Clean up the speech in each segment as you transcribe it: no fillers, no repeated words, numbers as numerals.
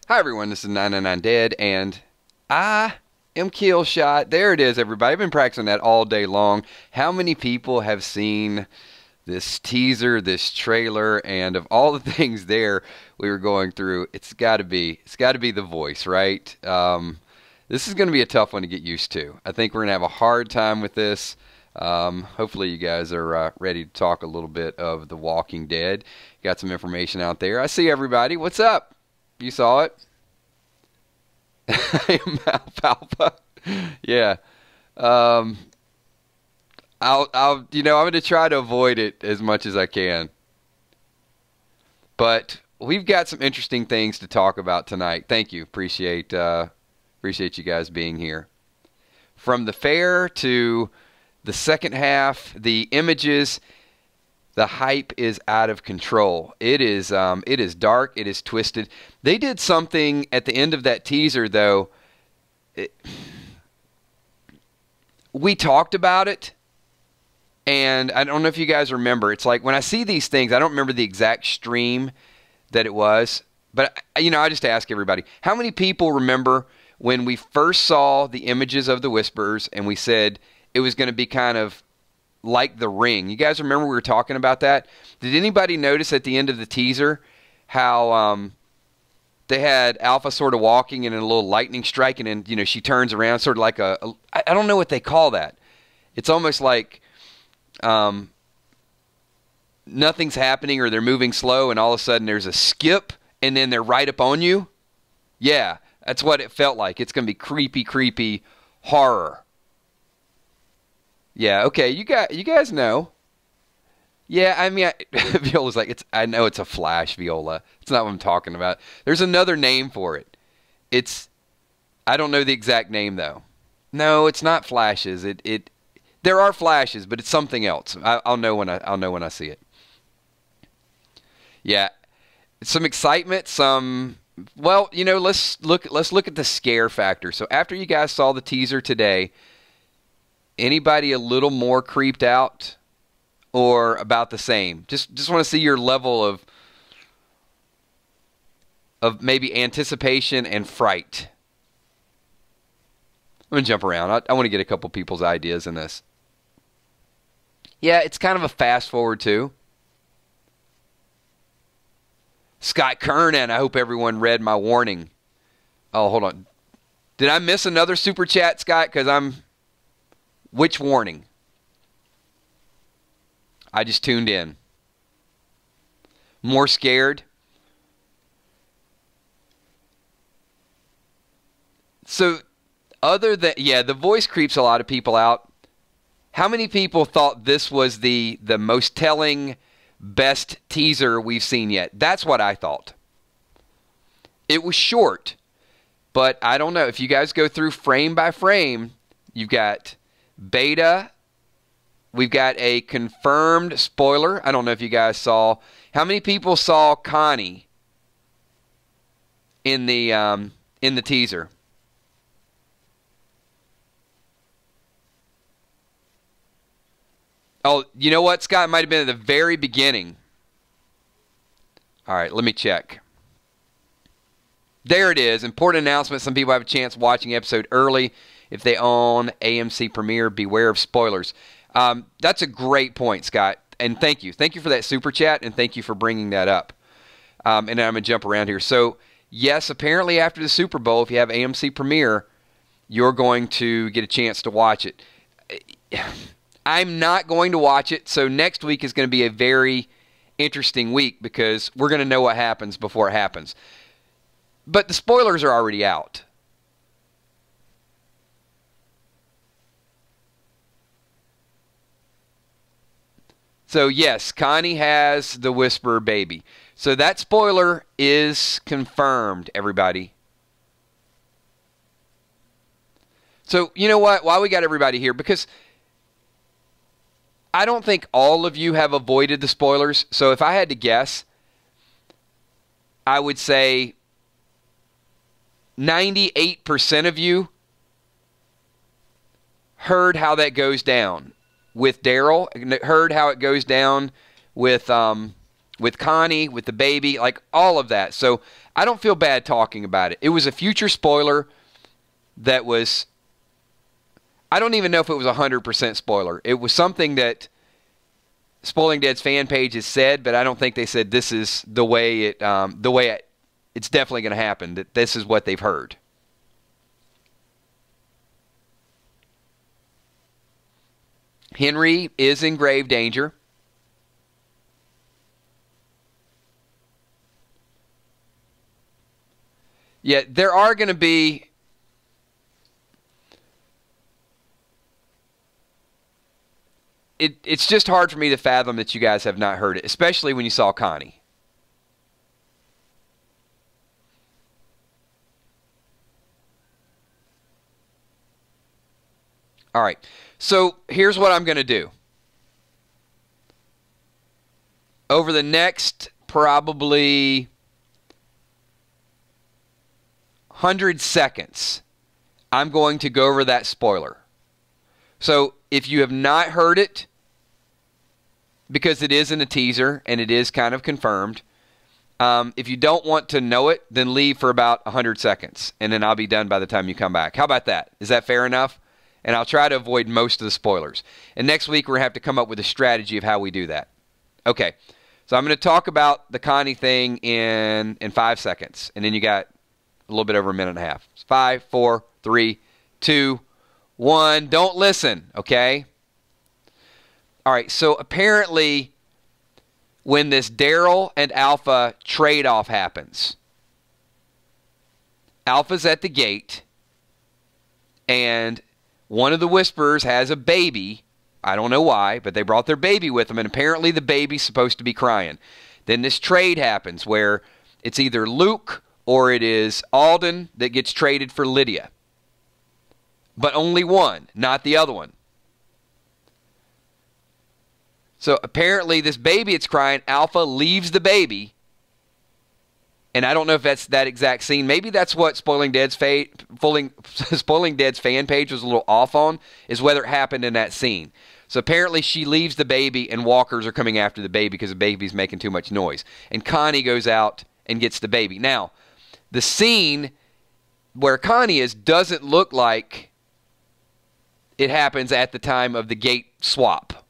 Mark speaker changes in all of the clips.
Speaker 1: Hi everyone, this is 999 Dead, and I am Kill Shot. There it is, everybody. I've been practicing that all day long. How many people have seen this teaser, this trailer, and of all the things there we were going through, it's got to be the voice, right? This is going to be a tough one to get used to. I think we're going to have a hard time with this. Hopefully you guys are ready to talk a little bit of The Walking Dead. Got some information out there. I see everybody. What's up? You saw it? Alfalfa. Yeah. I'm going to try to avoid it as much as I can. But we've got some interesting things to talk about tonight. Thank you. Appreciate you guys being here. From the fair to the second half, the images, the hype is out of control. It is dark. It is twisted. They did something at the end of that teaser, though. We talked about it, and I don't know if you guys remember. It's like when I see these things, I don't remember the exact stream that it was, but I just ask everybody, how many people remember when we first saw the images of the Whisperers and we said it was going to be kind of like The Ring? You guys remember we were talking about that? Did anybody notice at the end of the teaser how they had Alpha sort of walking in a little lightning strike, and then she turns around, sort of like I don't know what they call that. It's almost like nothing's happening, or they're moving slow, and all of a sudden there's a skip, and then they're right up on you. Yeah, that's what it felt like. It's going to be creepy horror. Yeah, okay, you guys know. Yeah, I mean, Viola's like, I know it's a flash, Viola. It's not what I'm talking about. There's another name for it. I don't know the exact name, though. No, it's not flashes. There are flashes, but it's something else. I'll know when I see it. Yeah, some excitement, well, let's look at the scare factor. So after you guys saw the teaser today, anybody a little more creeped out or about the same? Just want to see your level of maybe anticipation and fright. I'm going to jump around. I want to get a couple people's ideas in this. Yeah, it's kind of a fast forward too. Scott Kernan, I hope everyone read my warning. Oh, hold on. Did I miss another super chat, Scott? Because which warning? I just tuned in. More scared? So, the voice creeps a lot of people out. How many people thought this was the most telling, best teaser we've seen yet? That's what I thought. It was short, but I don't know. If you guys go through frame by frame, you've got beta. We've got a confirmed spoiler. I don't know if you guys saw. How many people saw Connie in the teaser? Oh, you know what, Scott? It might have been at the very beginning. All right, let me check. There it is. Important announcement. Some people have a chance watching episode early. If they own AMC Premiere, beware of spoilers. That's a great point, Scott. And thank you. Thank you for that super chat, and thank you for bringing that up. And I'm going to jump around here. So, yes, apparently after the Super Bowl, if you have AMC Premiere, you're going to get a chance to watch it. I'm not going to watch it, so next week is going to be a very interesting week because we're going to know what happens before it happens. But the spoilers are already out. So, yes, Connie has the Whisperer baby. So that spoiler is confirmed, everybody. So, you know what? Why we got everybody here? Because I don't think all of you have avoided the spoilers. So if I had to guess, I would say 98% of you heard how that goes down with Daryl, heard how it goes down with with Connie, with the baby, like all of that. So I don't feel bad talking about it. It was a future spoiler that was, I don't even know if it was 100% spoiler. It was something that Spoiling Dead's fan page has said, but I don't think they said this is the way it's definitely going to happen, that this is what they've heard. Henry is in grave danger. Yeah, there are going to be it's just hard for me to fathom that you guys have not heard it, especially when you saw Connie. All right. So here's what I'm going to do. Over the next probably 100 seconds, I'm going to go over that spoiler. So if you have not heard it, because it is in a teaser and it is kind of confirmed, if you don't want to know it, then leave for about 100 seconds, and then I'll be done by the time you come back. How about that? Is that fair enough? And I'll try to avoid most of the spoilers. And next week, we're going to have to come up with a strategy of how we do that. Okay, so I'm going to talk about the Connie thing in 5 seconds, and then you got a little bit over a minute and a half. 5, 4, 3, 2, 1. Don't listen, okay? All right, so apparently when this Daryl and Alpha trade-off happens, Alpha's at the gate, and one of the Whisperers has a baby. I don't know why, but they brought their baby with them, and apparently the baby's supposed to be crying. Then this trade happens where it's either Luke or it is Alden that gets traded for Lydia. But only one, not the other one. So apparently this baby it's crying, Alpha leaves the baby. And I don't know if that's that exact scene. Maybe that's what Spoiling Dead's fan page was a little off on, is whether it happened in that scene. So apparently she leaves the baby and walkers are coming after the baby because the baby's making too much noise. And Connie goes out and gets the baby. Now, the scene where Connie is doesn't look like it happens at the time of the gate swap.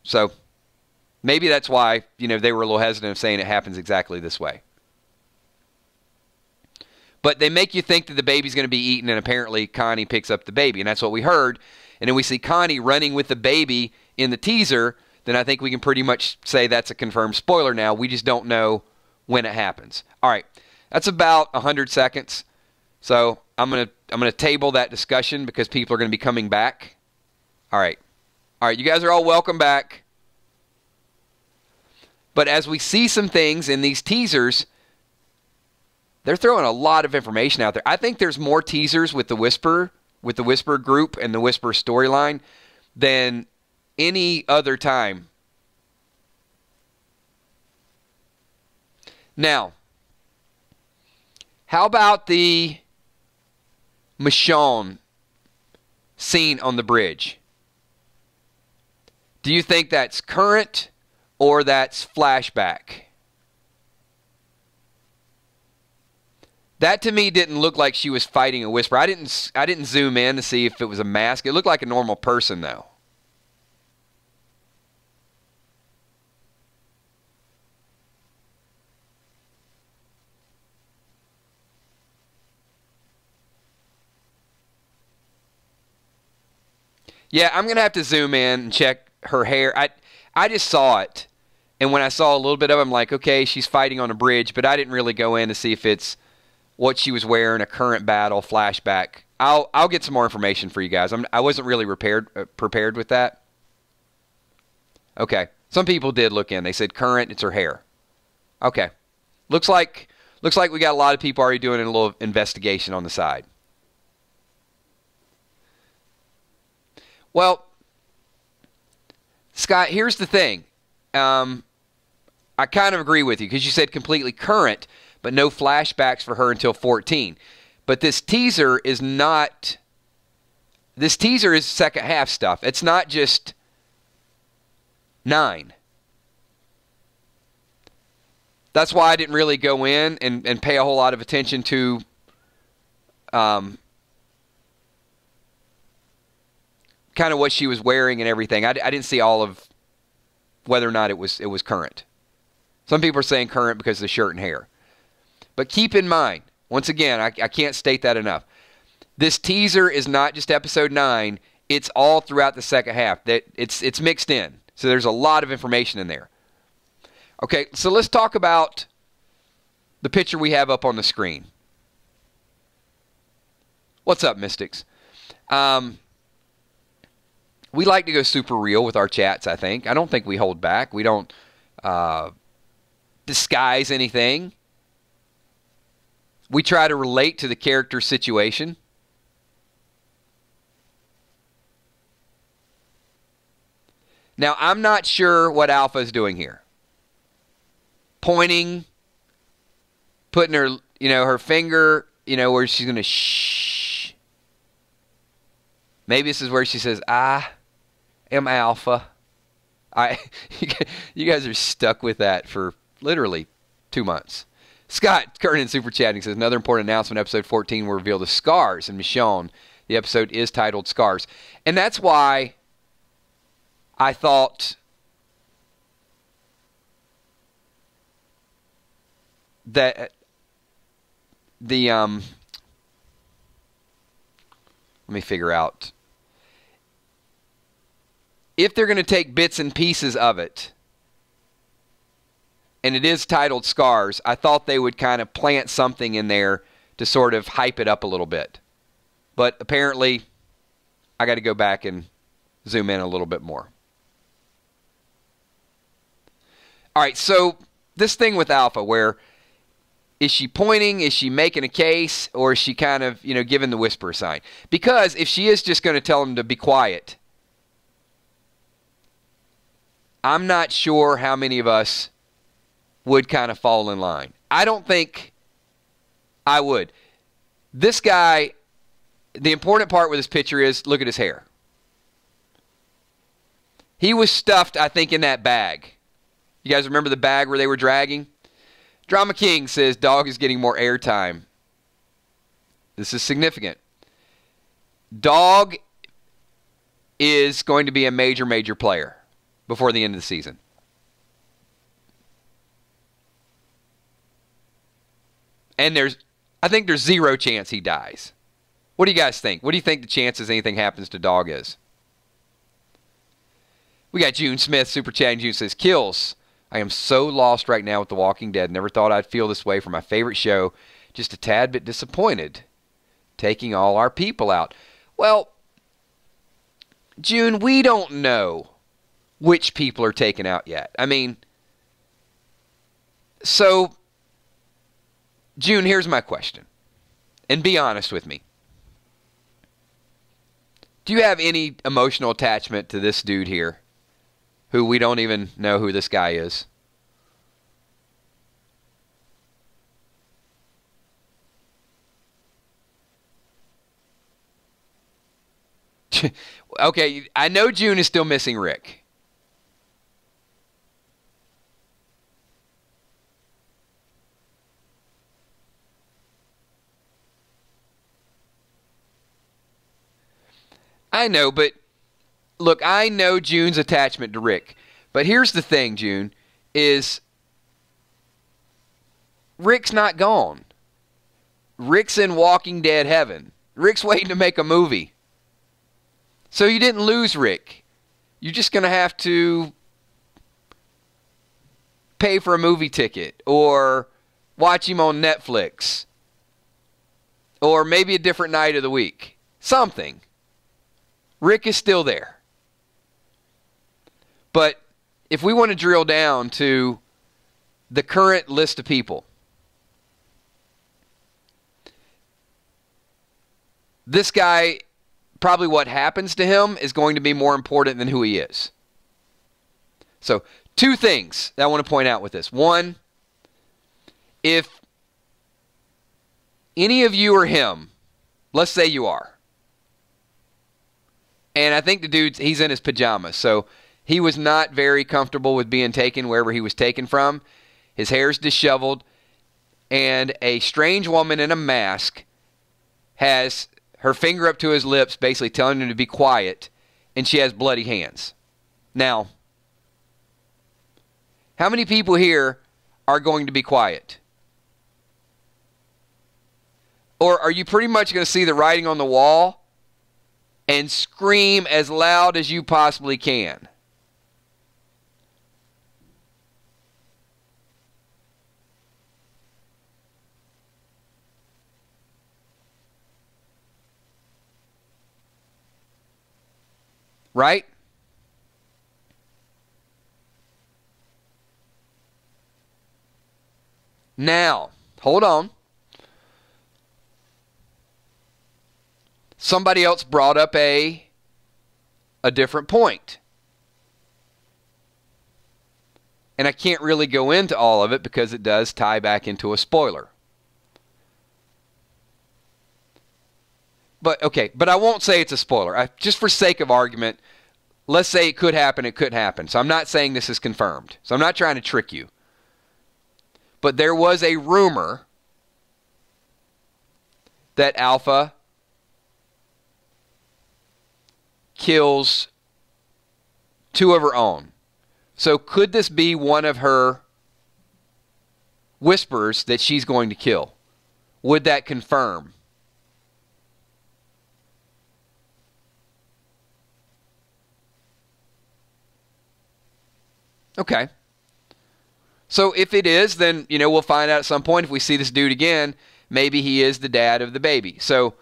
Speaker 1: So maybe that's why, they were a little hesitant of saying it happens exactly this way. But they make you think that the baby's going to be eaten, and apparently Connie picks up the baby, and that's what we heard. And then we see Connie running with the baby in the teaser. Then I think we can pretty much say that's a confirmed spoiler now. We just don't know when it happens. All right, that's about 100 seconds. So I'm gonna table that discussion because people are going to be coming back. All right, you guys are all welcome back. But as we see some things in these teasers, they're throwing a lot of information out there. I think there's more teasers with the Whisper group and the Whisper storyline than any other time. Now, how about the Michonne scene on the bridge? Do you think that's current or that's flashback? That to me didn't look like she was fighting a Whisper. I didn't zoom in to see if it was a mask. It looked like a normal person though. Yeah, I'm going to have to zoom in and check her hair. I just saw it. And when I saw a little bit of it, I'm like, okay, she's fighting on a bridge. But I didn't really go in to see if it's what she was wearing, a current battle, flashback. I'll get some more information for you guys. I wasn't really prepared with that. Okay. Some people did look in. They said current, it's her hair. Okay. Looks like we got a lot of people already doing a little investigation on the side. Well, Scott, here's the thing. I kind of agree with you because you said completely current, but no flashbacks for her until 14. But this teaser is not... This teaser is second half stuff. It's not just 9. That's why I didn't really go in and pay a whole lot of attention to kind of what she was wearing and everything. I didn't see all of whether or not it was current. Some people are saying current because of the shirt and hair. But keep in mind, once again, I can't state that enough. This teaser is not just episode 9. It's all throughout the second half. It's mixed in. So there's a lot of information in there. Okay, so let's talk about the picture we have up on the screen. What's up, Mystics? We like to go super real with our chats, I think. I don't think we hold back. We don't disguise anything. We try to relate to the character's situation. Now, I'm not sure what Alpha is doing here. Pointing, putting her, her finger, where she's going to shh. Maybe this is where she says, I am Alpha. You guys are stuck with that for literally 2 months. Scott Kernan super chatting says, another important announcement, episode 14 will reveal the scars in Michonne. The episode is titled Scars. And that's why I thought that let me figure out. If they're going to take bits and pieces of it, and it is titled Scars, I thought they would kind of plant something in there to sort of hype it up a little bit. But apparently, I got to go back and zoom in a little bit more. All right, so this thing with Alpha, where is she pointing, is she making a case, or is she kind of, giving the whisper sign? Because if she is just going to tell him to be quiet, I'm not sure how many of us would kind of fall in line. I don't think I would. This guy, the important part with this picture is, look at his hair. He was stuffed, I think, in that bag. You guys remember the bag where they were dragging? Drama King says, dog is getting more airtime. This is significant. Dog is going to be a major, major player before the end of the season. And I think there's zero chance he dies. What do you guys think? What do you think the chances anything happens to Dog is? We got June Smith, super chatting. June says, kills. I am so lost right now with The Walking Dead. Never thought I'd feel this way for my favorite show. Just a tad bit disappointed. Taking all our people out. Well, June, we don't know which people are taken out yet. I mean, so, June, here's my question. And be honest with me. Do you have any emotional attachment to this dude here, who we don't even know who this guy is? Okay, I know June is still missing Rick. I know, but look, I know June's attachment to Rick. But here's the thing, June, is Rick's not gone. Rick's in Walking Dead heaven. Rick's waiting to make a movie. So you didn't lose Rick. You're just going to have to pay for a movie ticket or watch him on Netflix or maybe a different night of the week. Something. Rick is still there. But if we want to drill down to the current list of people, this guy, probably what happens to him is going to be more important than who he is. So, two things that I want to point out with this. One, if any of you are him, let's say you are, and I think the dude, he's in his pajamas, so He was not very comfortable with being taken wherever he was taken from. His hair's disheveled, and a strange woman in a mask has her finger up to his lips, basically telling him to be quiet, and she has bloody hands. Now, how many people here are going to be quiet? Or are you pretty much going to see the writing on the wall and scream as loud as you possibly can? Right? Now, hold on. Somebody else brought up a different point. And I can't really go into all of it because it does tie back into a spoiler. But I won't say it's a spoiler. Just for sake of argument, let's say it could happen, it could happen. So I'm not saying this is confirmed. So I'm not trying to trick you. But there was a rumor that Alpha kills two of her own. So could this be one of her whispers that she's going to kill? Would that confirm? Okay. So if it is, then, we'll find out at some point. If we see this dude again, maybe he is the dad of the baby. So,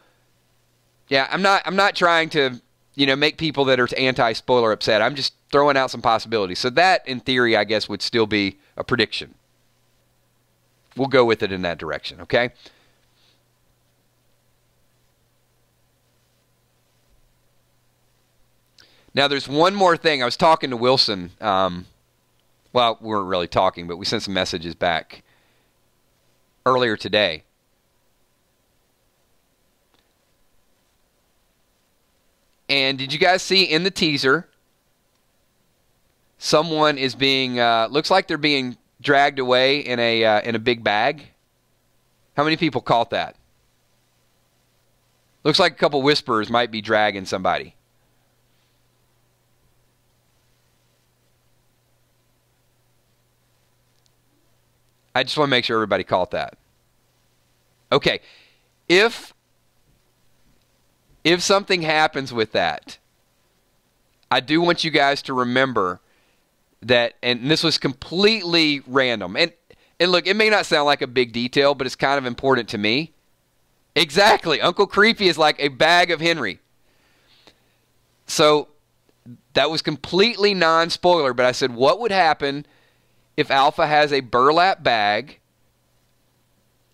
Speaker 1: yeah, I'm not trying to, make people that are anti-spoiler upset. I'm just throwing out some possibilities. So that, in theory, I guess, would still be a prediction. We'll go with it in that direction, okay? Now, there's one more thing. I was talking to Wilson. Well, we weren't really talking, but we sent some messages back earlier today. And did you guys see in the teaser, someone is being, looks like they're being dragged away in a big bag? How many people caught that? Looks like a couple whisperers might be dragging somebody. I just want to make sure everybody caught that. Okay. If something happens with that, I do want you guys to remember that, and this was completely random. And look, it may not sound like a big detail, but it's kind of important to me. Exactly. Uncle Creepy is like a bag of Henry. So that was completely non-spoiler, but I said, what would happen if Alpha has a burlap bag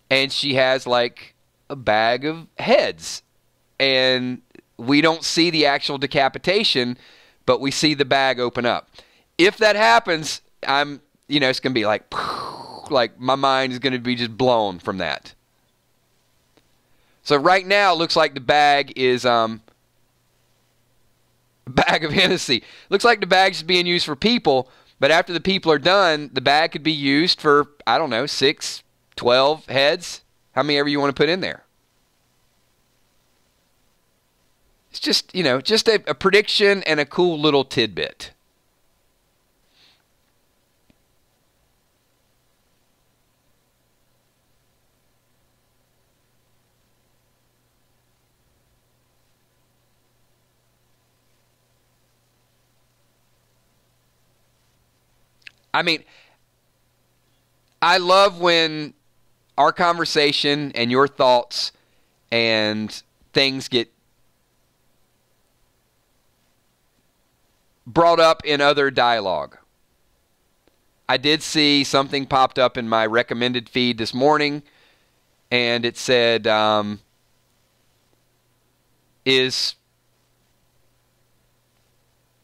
Speaker 1: and she has like a bag of heads and we don't see the actual decapitation, but we see the bag open up? If that happens, it's going to be like my mind is going to be just blown from that. So right now, it looks like the bag is a bag of Hennessy. Looks like the bag's being used for people, but after the people are done, the bag could be used for, 6, 12 heads, how many ever you want to put in there. It's just, just a prediction and a cool little tidbit. I love when our conversation and your thoughts and things get brought up in other dialogue. I did see something popped up in my recommended feed this morning, and it said, is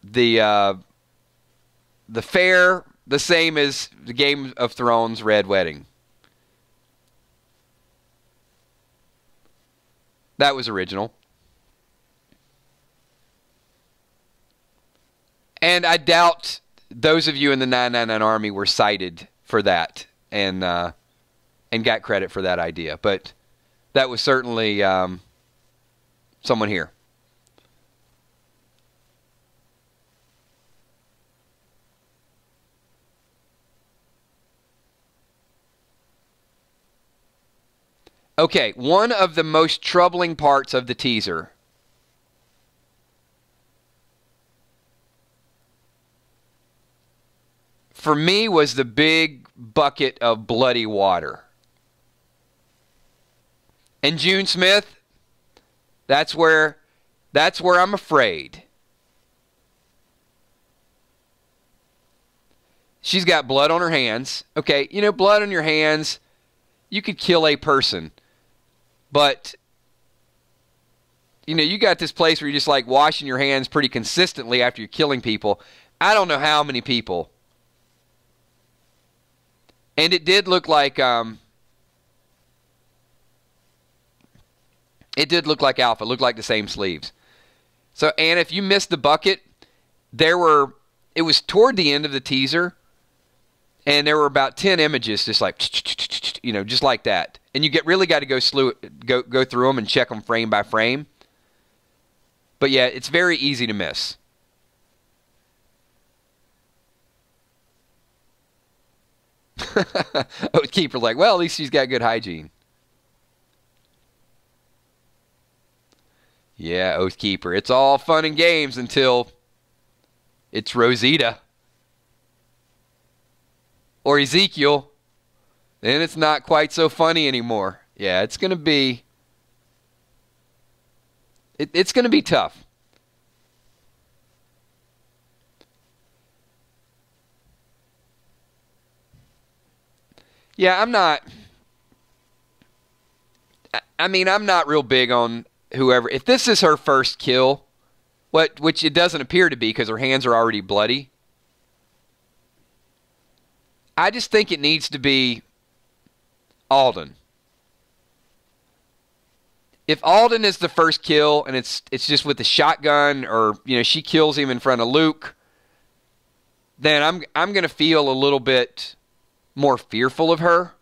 Speaker 1: the fair the same as the Game of Thrones Red Wedding? That was original. And I doubt those of you in the 999 Army were cited for that and got credit for that idea. But that was certainly someone here. Okay, one of the most troubling parts of the teaser for me was the big bucket of bloody water. And June Smith, that's where I'm afraid. She's got blood on her hands. Okay, you know, blood on your hands, you could kill a person. But, you know, you got this place where you're just like washing your hands pretty consistently after you're killing people. I don't know how many people. And it did look like Alpha. It looked like the same sleeves. So, and if you missed the bucket, it was toward the end of the teaser, and there were about 10 images just like, you know, just like that. And you really got to go through them and check them frame by frame. But yeah, it's very easy to miss. Keeper's like, well, at least she's got good hygiene. Yeah, Oathkeeper. It's all fun and games until it's Rosita. Or Ezekiel. Then it's not quite so funny anymore. Yeah, it's going to be... It's going to be tough. Yeah, I'm not... I mean, I'm not real big on whoever... If this is her first kill, which it doesn't appear to be because her hands are already bloody, I just think it needs to be Alden. If Alden is the first kill and it's just with the shotgun, or you know she kills him in front of Luke, then I'm going to feel a little bit more fearful of her.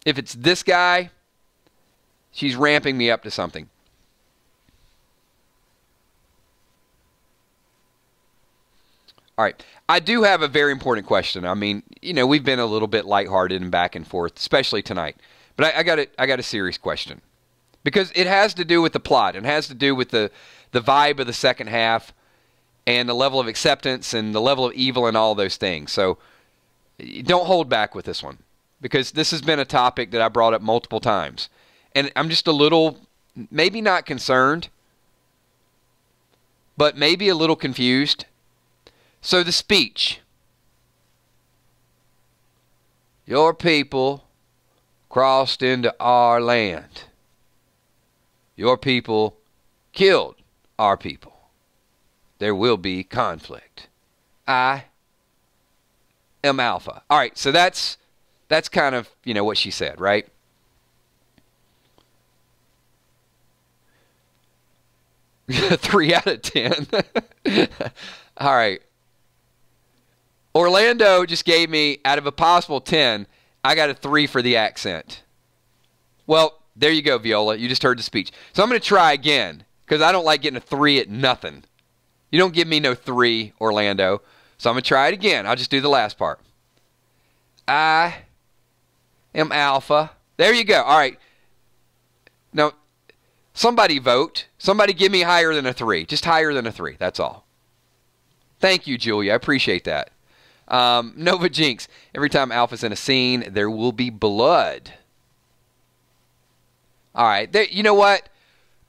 Speaker 1: If it's this guy, she's ramping me up to something. All right. I do have a very important question. I mean, you know, we've been a little bit lighthearted and back and forth, especially tonight. But I got a serious question. Because it has to do with the plot. It has to do with the vibe of the second half and the level of acceptance and the level of evil and all those things. So don't hold back with this one. Because this has been a topic that I brought up multiple times. And I'm just a little, maybe not concerned, but maybe a little confused. So the speech. Your people crossed into our land. Your people killed our people. There will be conflict. I am Alpha. All right, so that's kind of, you know, what she said, right? Three out of 10. All right. Orlando just gave me, out of a possible 10, I got a 3 for the accent. Well, there you go, Viola. You just heard the speech. So I'm going to try again, because I don't like getting a 3 at nothing. You don't give me no 3, Orlando. So I'm going to try it again. I'll just do the last part. I am Alpha. There you go. All right. Now, somebody vote. Somebody give me higher than a 3. Just higher than a 3. That's all. Thank you, Julia. I appreciate that. Nova Jinx. Every time Alpha's in a scene, there will be blood. All right. There, you know what?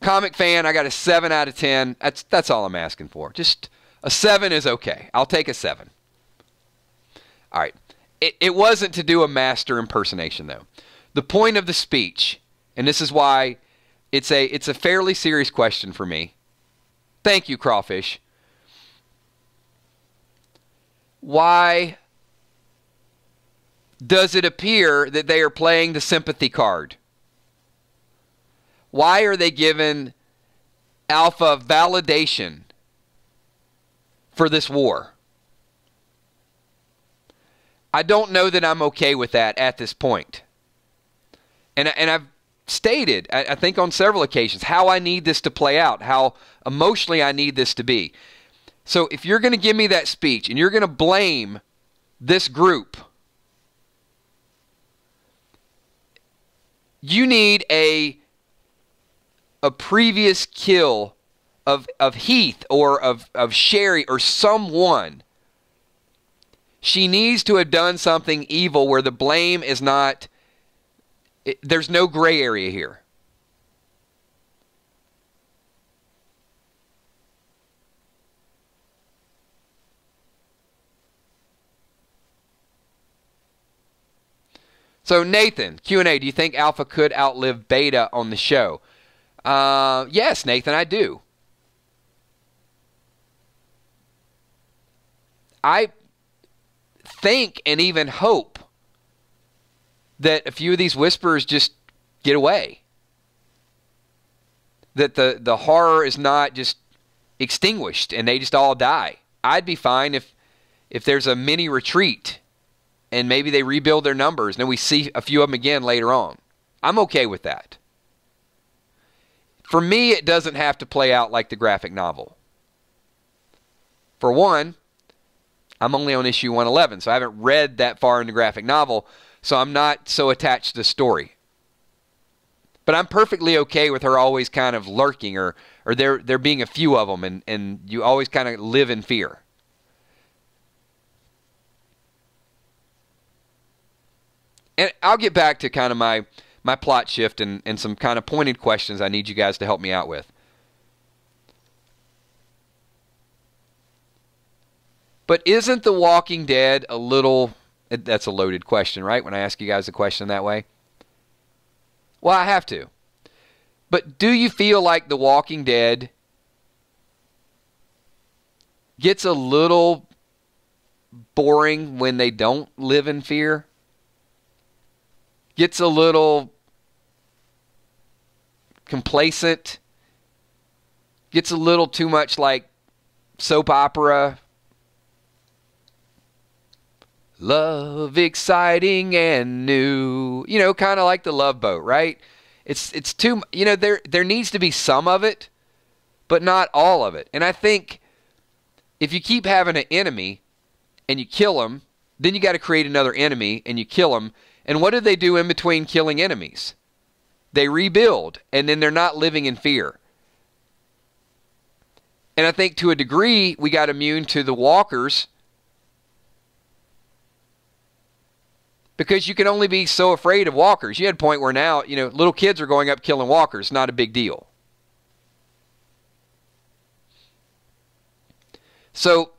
Speaker 1: Comic fan, I got a 7 out of 10. That's all I'm asking for. Just a 7 is okay. I'll take a 7. All right. It wasn't to do a master impersonation, though. The point of the speech, and this is why it's a fairly serious question for me. Thank you, Crawfish. Why does it appear that they are playing the sympathy card? Why are they giving Alpha validation for this war. I don't know that I'm okay with that at this point. And I've stated, I think on several occasions, how I need this to play out, how emotionally I need this to be. So if you're going to give me that speech and you're going to blame this group, you need a previous kill of Heath or of Sherry or someone. She needs to have done something evil where the blame is not, there's no gray area here. So Nathan, Q&A, do you think Alpha could outlive Beta on the show? Yes, Nathan, I do. I think and even hope that a few of these whisperers just get away. That the horror is not just extinguished and they just all die. I'd be fine if there's a mini retreat and maybe they rebuild their numbers and then we see a few of them again later on. I'm okay with that. For me, it doesn't have to play out like the graphic novel. For one, I'm only on issue 111, so I haven't read that far in the graphic novel, so I'm not so attached to the story. But I'm perfectly okay with her always kind of lurking or there being a few of them, and you always kind of live in fear. And I'll get back to kind of my plot shift and some kind of pointed questions I need you guys to help me out with. But isn't The Walking Dead a little... That's a loaded question, right? When I ask you guys a question that way. Well, I have to. But do you feel like The Walking Dead gets a little boring when they don't live in fear? Gets a little complacent? Gets a little too much like soap opera? Love, exciting and new. You know, kind of like the Love Boat, right? It's too, you know, there needs to be some of it, but not all of it. And I think if you keep having an enemy and you kill them, then you got to create another enemy and you kill them. And what do they do in between killing enemies? They rebuild, and then they're not living in fear. And I think to a degree, we got immune to the walkers because you can only be so afraid of walkers. You had a point where now, you know, little kids are going up killing walkers. Not a big deal. So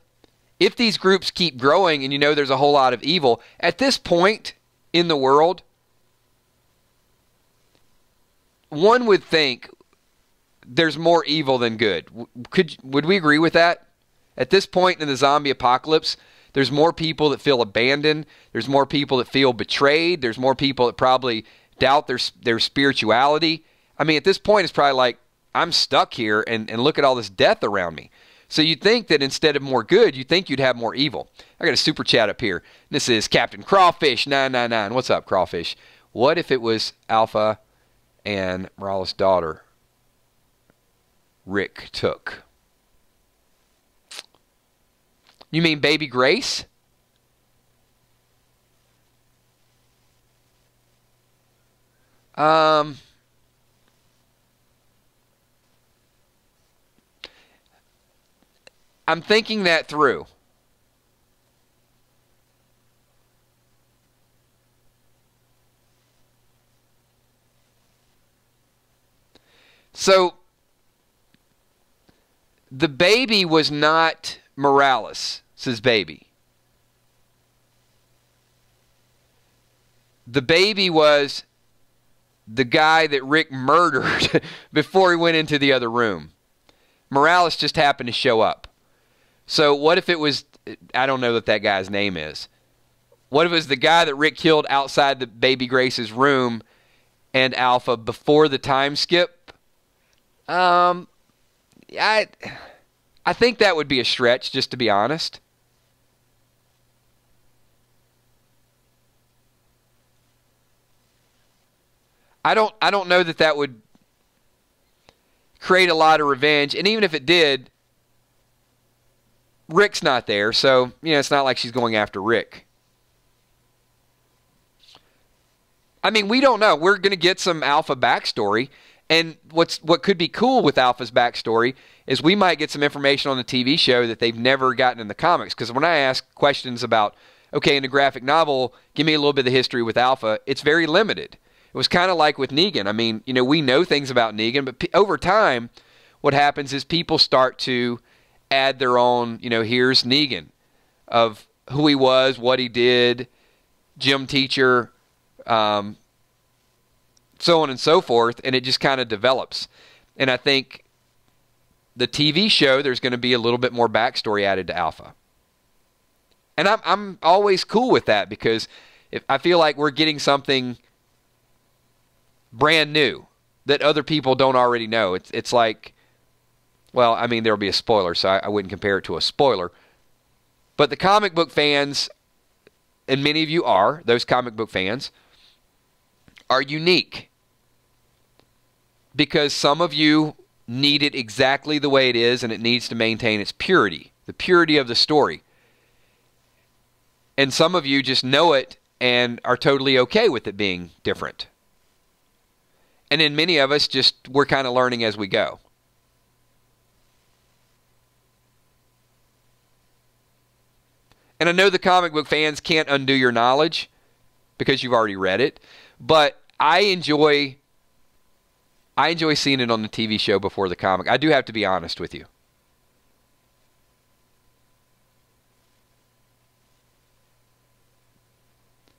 Speaker 1: if these groups keep growing and you know there's a whole lot of evil, at this point in the world, one would think there's more evil than good. Would we agree with that? At this point in the zombie apocalypse, there's more people that feel abandoned. There's more people that feel betrayed. There's more people that probably doubt their spirituality. I mean, at this point, it's probably like, I'm stuck here, and look at all this death around me. So you'd think that instead of more good, you'd think you'd have more evil. I got a super chat up here. This is Captain Crawfish 999. What's up, Crawfish? What if it was Alpha and Morales' daughter Rick took? You mean baby Grace? I'm thinking that through. So, the baby was not Morales' baby. The baby was the guy that Rick murdered before he went into the other room. Morales just happened to show up. So what if it was, I don't know what that guy's name is. What if it was the guy that Rick killed outside the baby Grace's room and Alpha before the time skip? I think that would be a stretch, just to be honest. I don't know that would create a lot of revenge. And even if it did, Rick's not there, so it's not like she's going after Rick. I mean, we don't know. We're going to get some Alpha backstory, and what could be cool with Alpha's backstory is we might get some information on the TV show that they've never gotten in the comics. Because when I ask questions about, okay, in the graphic novel, give me a little bit of the history with Alpha, it's very limited. It was kind of like with Negan. I mean, we know things about Negan, but over time, what happens is people start to add their own, here's Negan, of who he was, what he did, gym teacher, so on and so forth, and it just kind of develops. And I think the TV show, there's going to be a little bit more backstory added to Alpha. And I'm always cool with that, because if I feel like we're getting something brand new that other people don't already know. It's like, well, I mean, there'll be a spoiler, so I wouldn't compare it to a spoiler. But the comic book fans, and many of you are, those comic book fans, are unique. Because some of you need it exactly the way it is, and it needs to maintain its purity, the purity of the story. And some of you just know it and are totally okay with it being different. And then many of us we're kind of learning as we go. And I know the comic book fans can't undo your knowledge because you've already read it, but I enjoy seeing it on the TV show before the comic. I do have to be honest with you.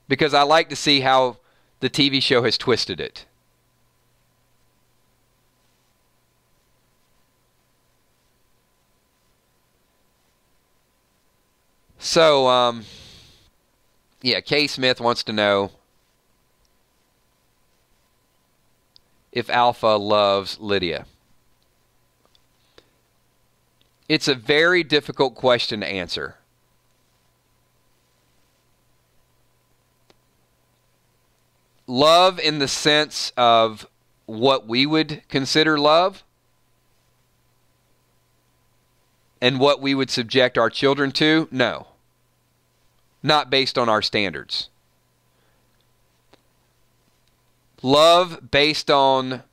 Speaker 1: Because I like to see how the TV show has twisted it. So, yeah, Kay Smith wants to know if Alpha loves Lydia. It's a very difficult question to answer. Love in the sense of what we would consider love and what we would subject our children to? No. Not based on our standards. Love based on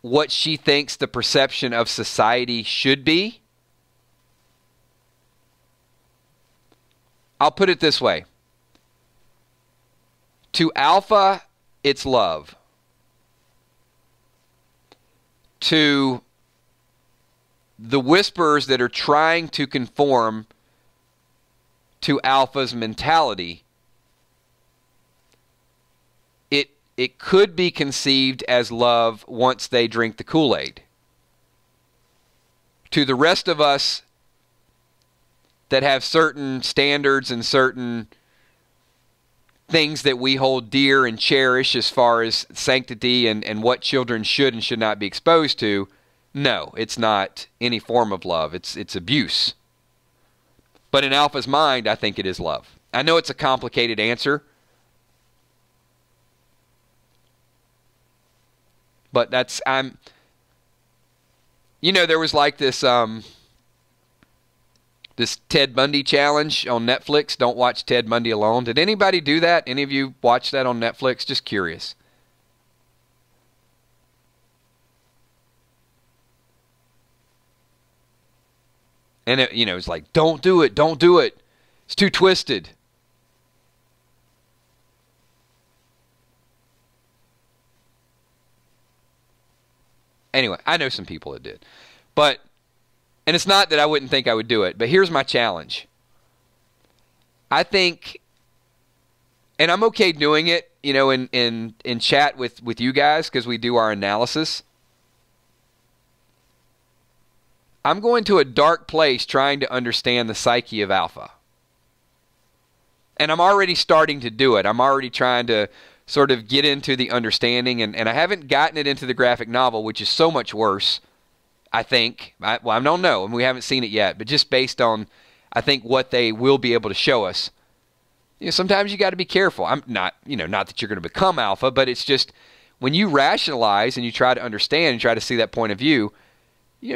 Speaker 1: what she thinks the perception of society should be? I'll put it this way. To Alpha, it's love. To the whispers that are trying to conform to Alpha's mentality, it could be conceived as love once they drink the Kool-Aid. To the rest of us that have certain standards and certain things that we hold dear and cherish as far as sanctity and what children should and should not be exposed to, no, it's not any form of love. It's abuse. But in Alpha's mind, I think it is love. I know it's a complicated answer, but there was like this this Ted Bundy challenge on Netflix. Don't watch Ted Bundy alone. Did anybody do that? Any of you watch that on Netflix? Just curious. And it's like, don't do it, don't do it. It's too twisted. Anyway, I know some people that did. And it's not that I wouldn't think I would do it, but here's my challenge. I think, and I'm okay doing it, in chat with you guys because we do our analysis. I'm going to a dark place trying to understand the psyche of Alpha. And I'm already starting to do it. I'm already trying to sort of get into the understanding, and I haven't gotten it into the graphic novel, which is so much worse. I think. I don't know, and we haven't seen it yet, but just based on, I think, what they will be able to show us, sometimes you got to be careful. I'm not, not that you're going to become alpha, but it's just when you rationalize and you try to understand and try to see that point of view,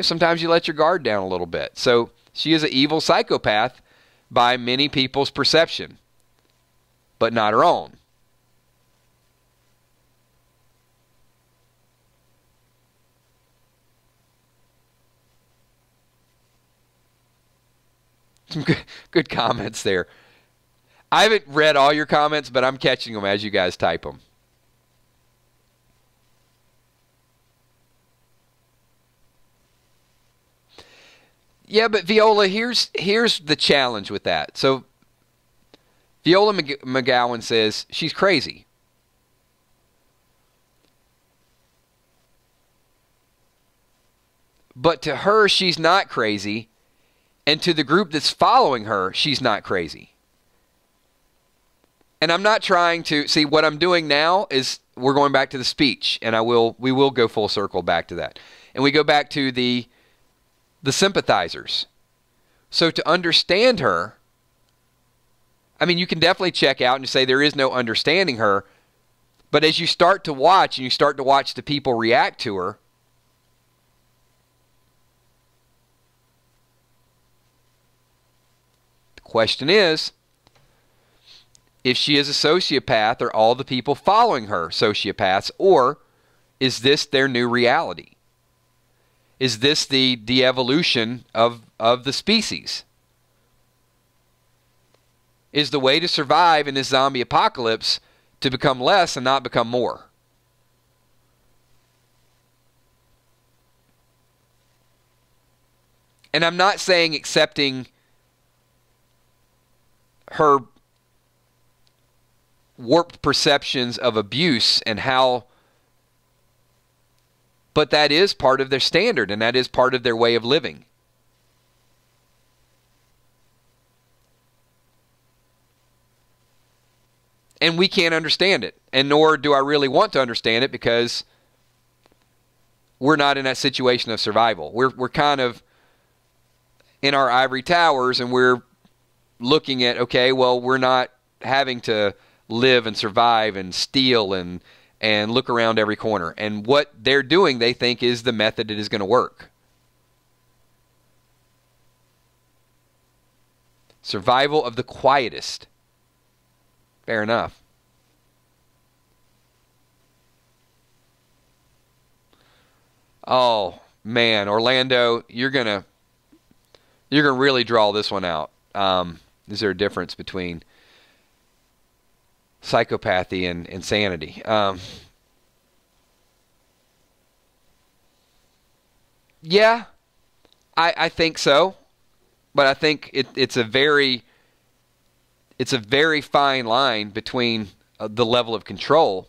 Speaker 1: sometimes you let your guard down a little bit. So she is an evil psychopath by many people's perception, but not her own. Some good comments there. I haven't read all your comments, but I'm catching them as you guys type them. Yeah, but Viola, here's the challenge with that. So Viola McGowan says she's crazy. But to her, she's not crazy. And to the group that's following her, she's not crazy. And I'm not trying to see what I'm doing now is we're going back to the speech, and we will go full circle back to that. And we go back to the sympathizers. So to understand her, I mean, you can definitely check out and say there is no understanding her, but as you start to watch and you start to watch the people react to her, question is, if she is a sociopath, are all the people following her sociopaths, or is this their new reality? Is this the de-evolution of the species? Is the way to survive in this zombie apocalypse to become less and not become more? And I'm not saying accepting her warped perceptions of abuse and how, but that is part of their standard and that is part of their way of living. And we can't understand it, and nor do I really want to understand it, because we're not in that situation of survival. We're kind of in our ivory towers, and we're looking at, okay, well, we're not having to live and survive and steal and look around every corner. And what they're doing, they think, is the method that is going to work. Survival of the quietest. Fair enough. Oh, man, Orlando, you're gonna really draw this one out. Is there a difference between psychopathy and insanity? Yeah, I think so, but I think it's a very fine line between the level of control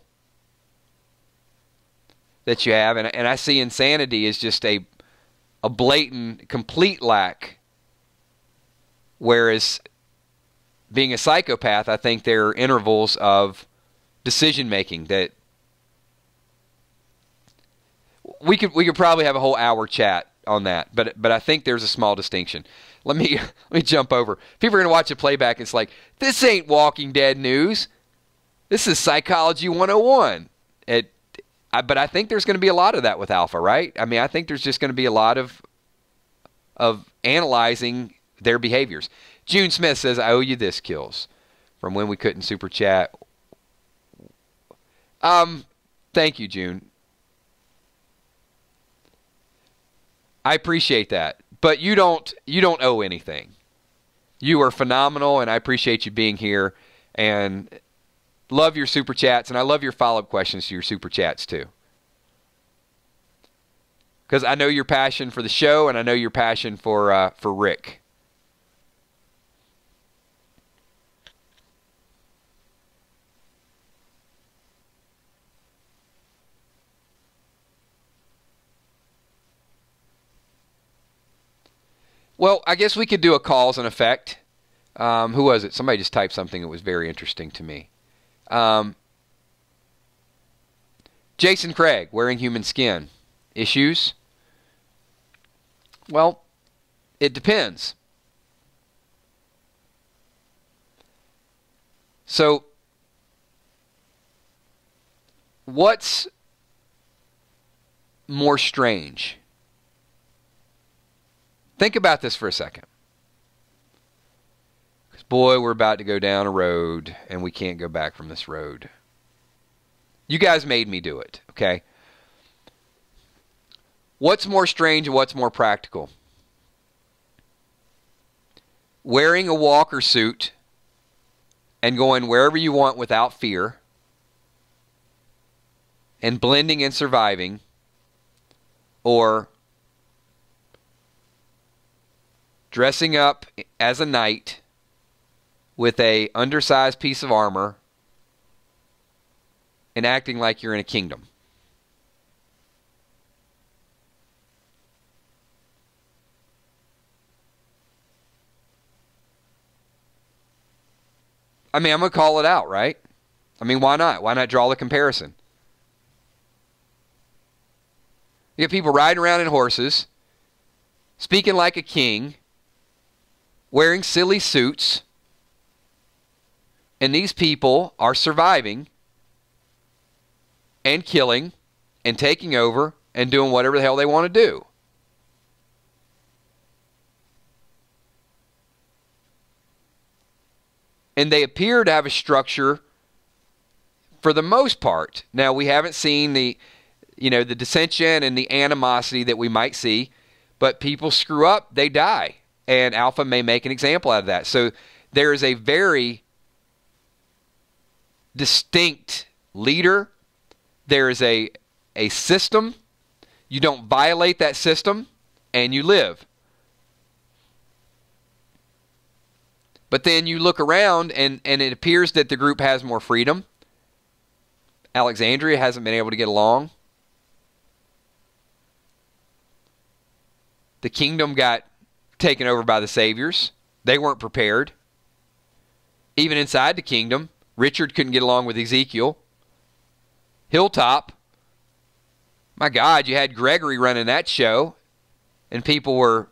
Speaker 1: that you have, and I see insanity as just a blatant, complete lack. Whereas being a psychopath, I think there are intervals of decision making that we could probably have a whole hour chat on that, but I think there's a small distinction. Let me jump over. People are going to watch a playback. It's like, this ain't Walking Dead news. This is Psychology 101. But I think there's going to be a lot of that with Alpha, right? I mean, I think there's just going to be a lot of analyzing their behaviors. June Smith says, I owe you this, Kills, from when we couldn't super chat. Thank you, June. I appreciate that. But you don't owe anything. You are phenomenal, and I appreciate you being here, and love your super chats, and I love your follow-up questions to your super chats too. Because I know your passion for the show, and I know your passion for Rick. Well, I guess we could do a cause and effect. Who was it? Somebody just typed something that was very interesting to me. Jason Craig, wearing human skin. Issues? Well, it depends. So, what's more strange? Think about this for a second. Because, boy, we're about to go down a road, and we can't go back from this road. You guys made me do it, okay? What's more strange and what's more practical? Wearing a walker suit and going wherever you want without fear and blending and surviving, or dressing up as a knight with a undersized piece of armor and acting like you're in a kingdom. I mean, I'm going to call it out, right? I mean, why not? Why not draw the comparison? You get people riding around in horses, speaking like a king, wearing silly suits, and these people are surviving and killing and taking over and doing whatever the hell they want to do. And they appear to have a structure for the most part. Now, we haven't seen the dissension and the animosity that we might see, but people screw up, they die. And Alpha may make an example out of that. So there is a very distinct leader. There is a system. You don't violate that system, and you live. But then you look around, and it appears that the group has more freedom. Alexandria hasn't been able to get along. The kingdom got taken over by the saviors. They weren't prepared. Even inside the kingdom, Richard couldn't get along with Ezekiel. Hilltop, my God, you had Gregory running that show, and people were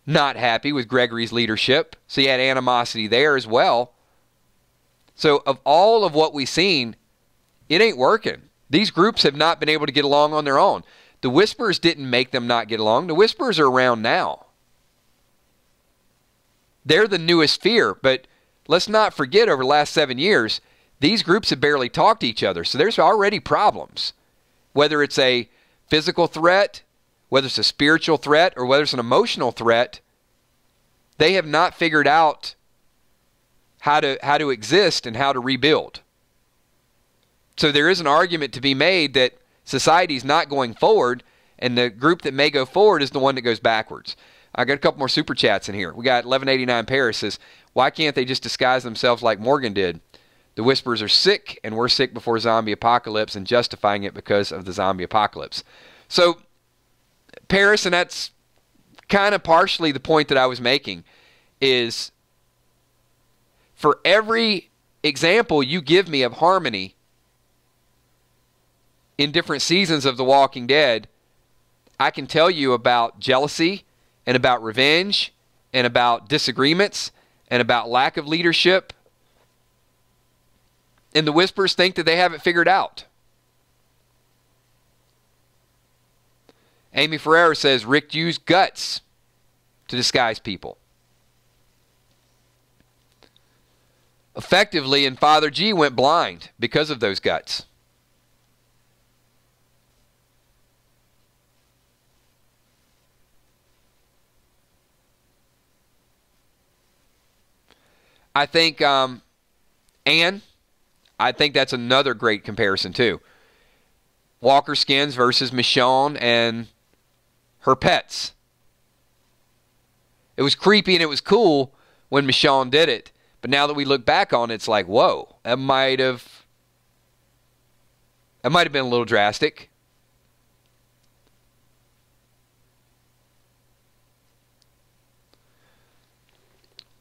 Speaker 1: not happy with Gregory's leadership, so you had animosity there as well. So of all of what we've seen, it ain't working. These groups have not been able to get along on their own. The Whisperers didn't make them not get along. The Whisperers are around now. They're the newest fear, but let's not forget over the last 7 years, these groups have barely talked to each other, so there's already problems. Whether it's a physical threat, whether it's a spiritual threat, or whether it's an emotional threat, they have not figured out how to exist and how to rebuild. So there is an argument to be made that society is not going forward, and the group that may go forward is the one that goes backwards. I got a couple more super chats in here. We got 1189 Paris says, why can't they just disguise themselves like Morgan did? The Whisperers are sick, and we're sick before zombie apocalypse, and justifying it because of the zombie apocalypse. So Paris, and that's kind of partially the point that I was making, is for every example you give me of harmony in different seasons of The Walking Dead, I can tell you about jealousy and about revenge and about disagreements and about lack of leadership. And the Whisperers think that they have it figured out. Amy Ferreira says Rick used guts to disguise people. Effectively, and Father G went blind because of those guts. I think Anne, I think that's another great comparison too. Walker Skins versus Michonne and her pets. It was creepy and it was cool when Michonne did it, but now that we look back on it, it's like, whoa, that might have been a little drastic.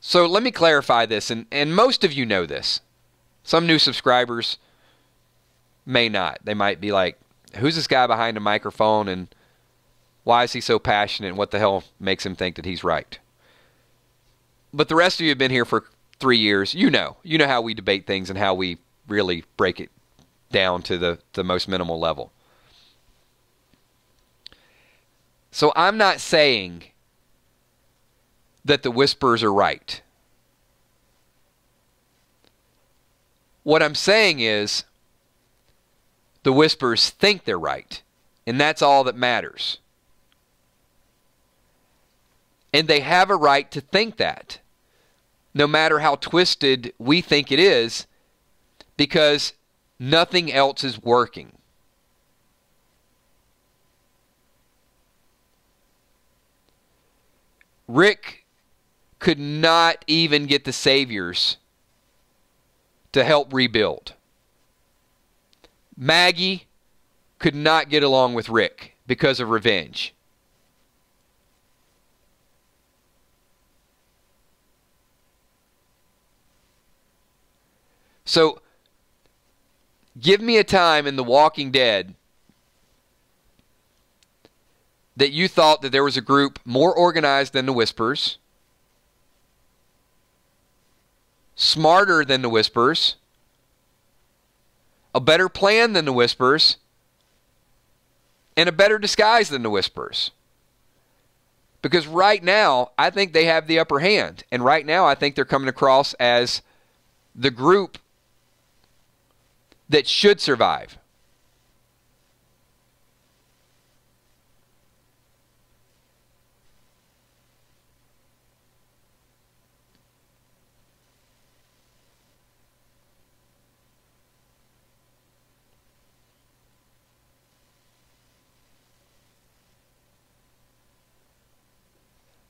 Speaker 1: So let me clarify this, and most of you know this. Some new subscribers may not. They might be like, who's this guy behind a microphone and Why is he so passionate, and what the hell makes him think that he's right? But the rest of you have been here for 3 years. You know how we debate things and how we really break it down to the most minimal level. So I'm not saying that the whisperers are right. What I'm saying is the whisperers think they're right, and that's all that matters. And they have a right to think that, no matter how twisted we think it is, because nothing else is working. Rick could not even get the Saviors to help rebuild. Maggie could not get along with Rick because of revenge. So, give me a time in The Walking Dead that you thought that there was a group more organized than the Whisperers, smarter than the Whisperers, a better plan than the Whisperers, and a better disguise than the Whisperers. Because right now, I think they have the upper hand. And right now, I think they're coming across as the group that should survive.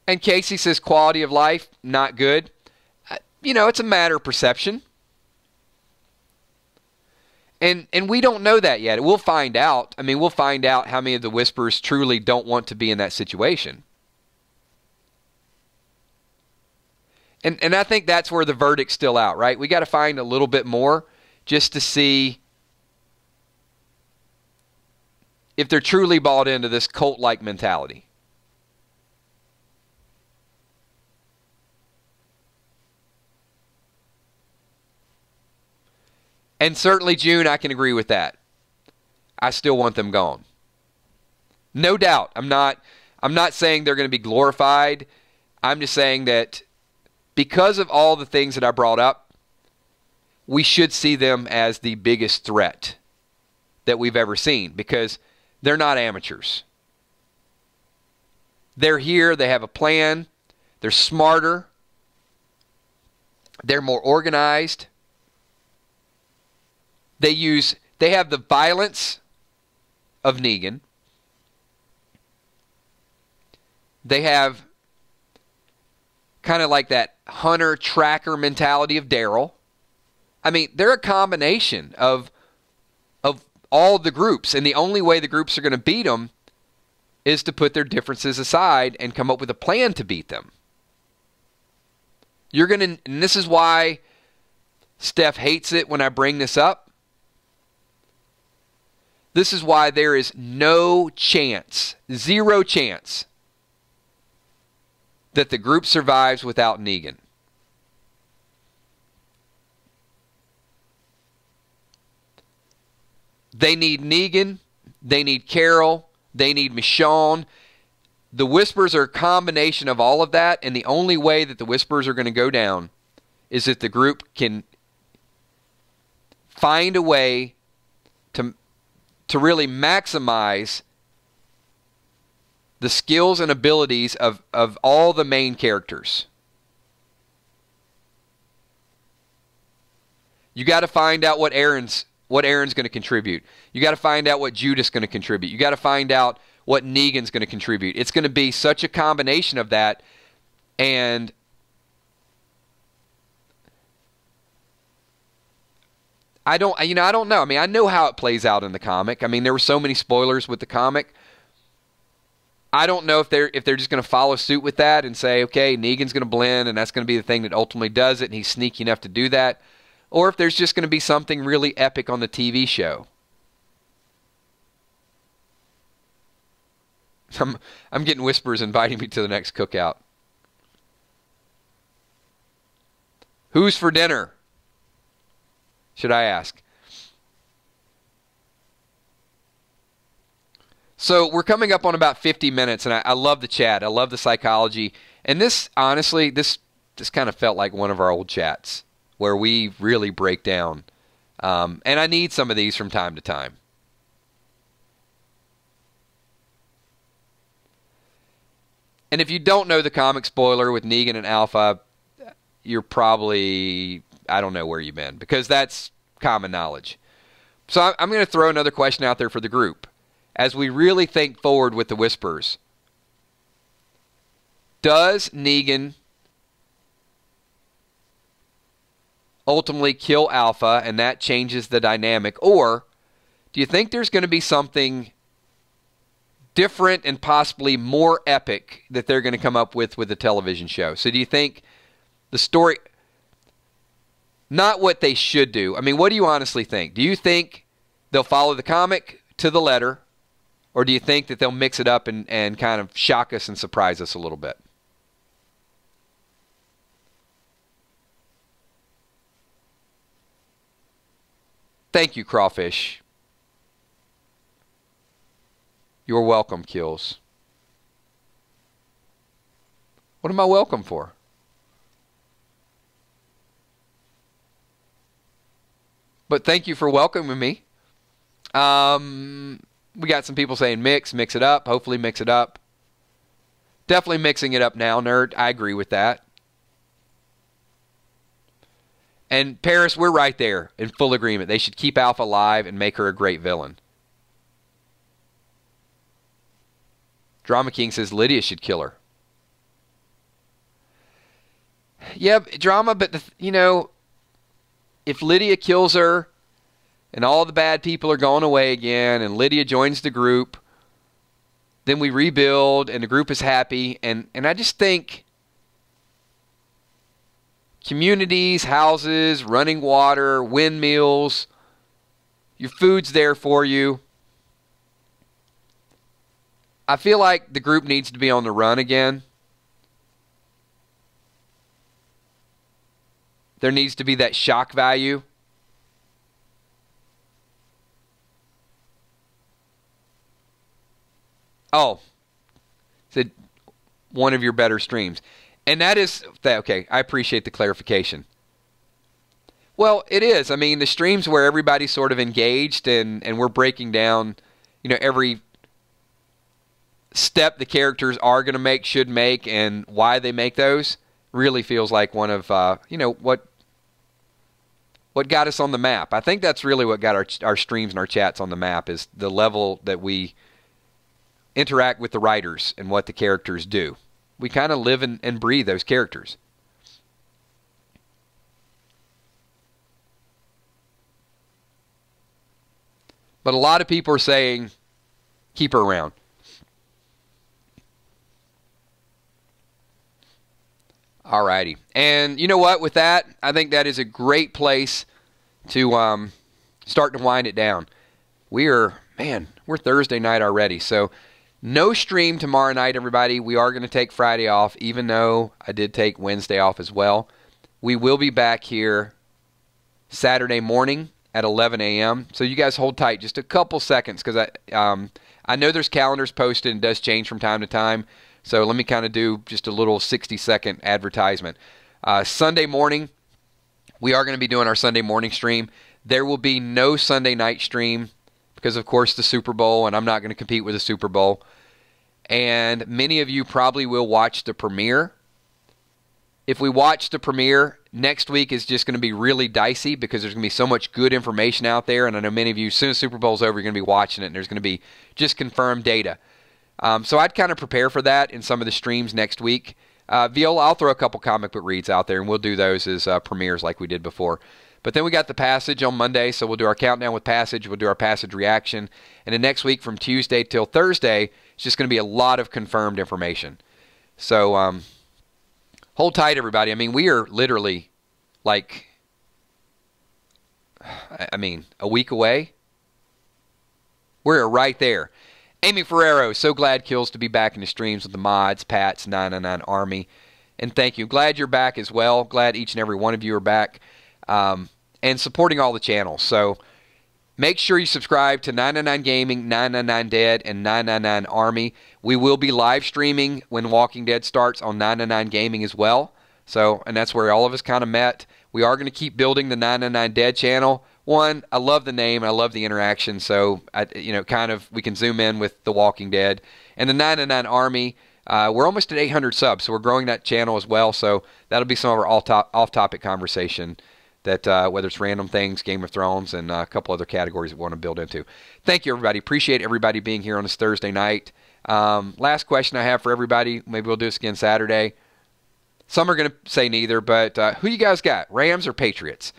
Speaker 1: And Casey says quality of life, not good. It's a matter of perception. And we don't know that yet. We'll find out. We'll find out how many of the Whisperers truly don't want to be in that situation. And I think that's where the verdict's still out, right? We got to find a little bit more just to see if they're truly bought into this cult-like mentality. And certainly, June, I can agree with that. I still want them gone. No doubt. I'm not saying they're going to be glorified. I'm just saying that because of all the things that I brought up, we should see them as the biggest threat that we've ever seen, because they're not amateurs. They're here. They have a plan. They're smarter. They're more organized. They have the violence of Negan. They have kind of like that hunter-tracker mentality of Daryl. They're a combination of all the groups, and the only way the groups are going to beat them is to put their differences aside and come up with a plan to beat them. And this is why Steph hates it when I bring this up. This is why there is no chance, zero chance, that the group survives without Negan. They need Negan, they need Carol, they need Michonne. The Whispers are a combination of all of that, and the only way that the Whispers are going to go down is if the group can find a way to really maximize the skills and abilities of all the main characters. You got to find out what Aaron's going to contribute. You got to find out what Judah's going to contribute. You got to find out what Negan's going to contribute. It's going to be such a combination of that, and I don't know. I know how it plays out in the comic. There were so many spoilers with the comic. I don't know if they're just going to follow suit with that and say, okay, Negan's going to blend, and that's going to be the thing that ultimately does it, and he's sneaky enough to do that, or if there's just going to be something really epic on the TV show. I'm getting whispers inviting me to the next cookout. Who's for dinner? Should I ask? So we're coming up on about 50 minutes, and I love the chat. I love the psychology. And this, honestly, this kind of felt like one of our old chats where we really break down. And I need some of these from time to time. And if you don't know the comic spoiler with Negan and Alpha, you're probably, I don't know where you've been, because that's common knowledge. So I'm going to throw another question out there for the group. As we really think forward with the Whispers, does Negan ultimately kill Alpha and that changes the dynamic? Or do you think there's going to be something different and possibly more epic that they're going to come up with the television show? So do you think the story, not what they should do, I mean, what do you honestly think? Do you think they'll follow the comic to the letter? Or do you think that they'll mix it up and kind of shock us and surprise us a little bit? Thank you, Crawfish. You're welcome, Kills. What am I welcome for? But thank you for welcoming me. We got some people saying mix it up. Hopefully mix it up. Definitely mixing it up now, nerd. I agree with that. And Paris, we're right there in full agreement. They should keep Alpha alive and make her a great villain. Drama King says Lydia should kill her. Yeah, Drama, but if Lydia kills her, and all the bad people are going away again, and Lydia joins the group, then we rebuild, and the group is happy. And I just think communities, houses, running water, windmills, your food's there for you. I feel like the group needs to be on the run again. There needs to be that shock value. Oh, said one of your better streams. And that is, okay, I appreciate the clarification. Well, it is. I mean, the streams where everybody's sort of engaged and we're breaking down, every step the characters are going to make, should make, and why they make those really feels like one of, what got us on the map. I think that's really what got our streams and our chats on the map is the level that we interact with the writers and what the characters do. We kind of live and breathe those characters. But a lot of people are saying, keep her around. Alrighty. And you know what? With that, I think that is a great place to start to wind it down. We're Thursday night already, so no stream tomorrow night, everybody. We are going to take Friday off, even though I did take Wednesday off as well. We will be back here Saturday morning at 11 a.m. So you guys hold tight just a couple seconds because I know there's calendars posted and it does change from time to time. So let me kind of do just a little 60-second advertisement. Sunday morning, we are going to be doing our Sunday morning stream. There will be no Sunday night stream because, of course, the Super Bowl, and I'm not going to compete with the Super Bowl. And many of you probably will watch the premiere. If we watch the premiere, next week is just going to be really dicey because there's going to be so much good information out there. And I know many of you, as soon as Super Bowl's over, you're going to be watching it, and there's going to be just confirmed data. So I'd kind of prepare for that in some of the streams next week. Viola, I'll throw a couple comic book reads out there, and we'll do those as premieres like we did before. But then we got the Passage on Monday, so we'll do our countdown with Passage. We'll do our Passage reaction. And then next week from Tuesday till Thursday, it's just going to be a lot of confirmed information. So hold tight, everybody. I mean, we are literally a week away. We're right there. Amy Ferrero, so glad Kills to be back in the streams with the mods, Pats, 999 Army. And thank you. Glad you're back as well. Glad each and every one of you are back and supporting all the channels. So make sure you subscribe to 999 Gaming, 999 Dead, and 999 Army. We will be live streaming when Walking Dead starts on 999 Gaming as well. So, and that's where all of us kind of met. We are going to keep building the 999 Dead channel. One, I love the name. I love the interaction. So, kind of we can zoom in with The Walking Dead. And the 999 Army, we're almost at 800 subs, so we're growing that channel as well. So that'll be some of our off-topic conversation that whether it's random things, Game of Thrones, and a couple other categories that we want to build into. Thank you, everybody. Appreciate everybody being here on this Thursday night. Last question I have for everybody. Maybe we'll do this again Saturday. Some are going to say neither, but who you guys got, Rams or Patriots?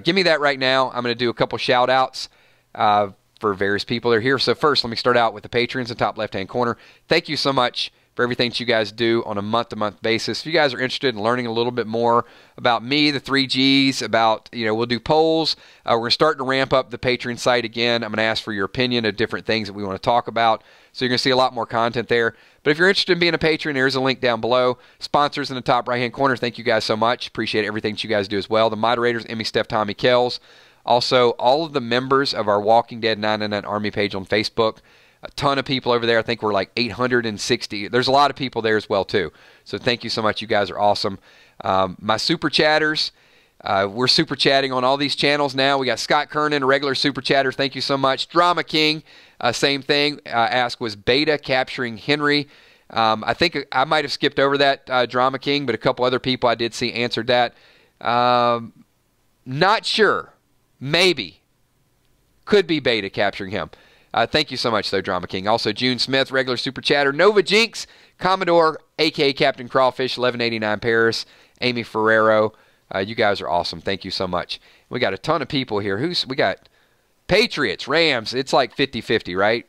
Speaker 1: Give me that right now. I'm going to do a couple shout-outs for various people that are here. So first, let me start out with the patrons in the top left-hand corner. Thank you so much for everything that you guys do on a month-to-month basis. If you guys are interested in learning a little bit more about me, the 3Gs, about, we'll do polls. We're going to start to ramp up the Patreon site again. I'm going to ask for your opinion of different things that we want to talk about. So you're going to see a lot more content there. But if you're interested in being a patron, there's a link down below. Sponsors in the top right-hand corner, thank you guys so much. Appreciate everything that you guys do as well. The moderators, Emmy, Steph, Tommy, Kells. Also, all of the members of our Walking Dead 999 Army page on Facebook. A ton of people over there. I think we're like 860. There's a lot of people there as well, too. So thank you so much. You guys are awesome. My super chatters, we're super chatting on all these channels now. We got Scott Kernan, a regular super chatter. Thank you so much. Drama King, same thing. Asked, was Beta capturing Henry? I think I might have skipped over that, Drama King, but a couple other people I did see answered that. Not sure. Maybe. Could be Beta capturing him. Thank you so much, though, Drama King. Also, June Smith, regular super chatter. Nova Jinx, Commodore, a.k.a. Captain Crawfish, 1189 Paris, Amy Ferrero. You guys are awesome. Thank you so much. We got a ton of people here. We got Patriots, Rams. It's like 50-50, right?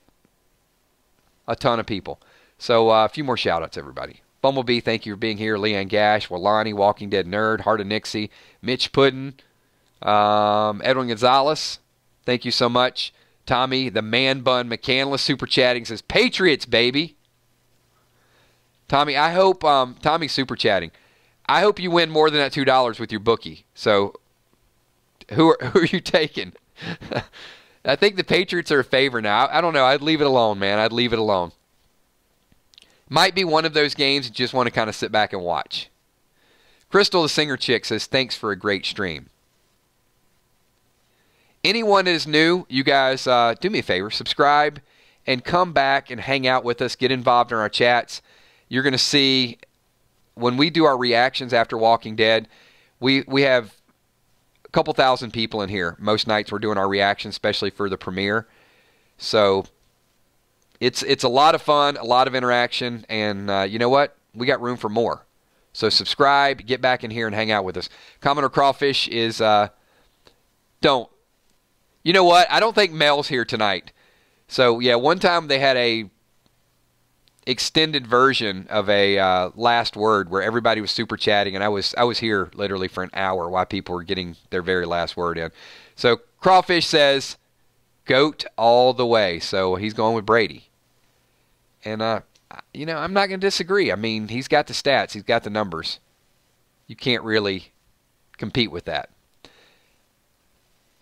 Speaker 1: A ton of people. So a few more shout-outs, everybody. Bumblebee, thank you for being here. Leanne Gash, Walani, Walking Dead Nerd, Heart of Nixie, Mitch Puddin, Edwin Gonzalez, thank you so much. Tommy, the Man Bun McCandless, super chatting, says, Patriots, baby. Tommy, I hope, Tommy's super chatting. I hope you win more than that $2 with your bookie. So, who are you taking? I think the Patriots are a favor now. I don't know. I'd leave it alone, man. I'd leave it alone. Might be one of those games you just want to kind of sit back and watch. Crystal, the singer chick, says, thanks for a great stream. Anyone that is new, you guys do me a favor, subscribe and come back and hang out with us. Get involved in our chats. You're going to see when we do our reactions after Walking Dead, we have a couple thousand people in here. Most nights we're doing our reactions, especially for the premiere. So it's a lot of fun, a lot of interaction, and you know what? We got room for more. So subscribe, get back in here and hang out with us. Commodore Crawfish is don't. You know what? I don't think Mel's here tonight. So, yeah, one time they had a extended version of a last word where everybody was super chatting, and I was here literally for an hour while people were getting their very last word in. So, Crawfish says, GOAT all the way. So, he's going with Brady. And, I'm not going to disagree. I mean, he's got the stats. He's got the numbers. You can't really compete with that.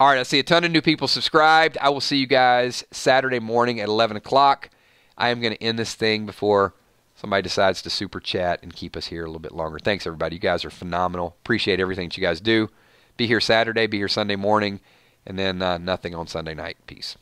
Speaker 1: All right, I see a ton of new people subscribed. I will see you guys Saturday morning at 11 o'clock. I am going to end this thing before somebody decides to super chat and keep us here a little bit longer. Thanks, everybody. You guys are phenomenal. Appreciate everything that you guys do. Be here Saturday, be here Sunday morning, and then nothing on Sunday night. Peace.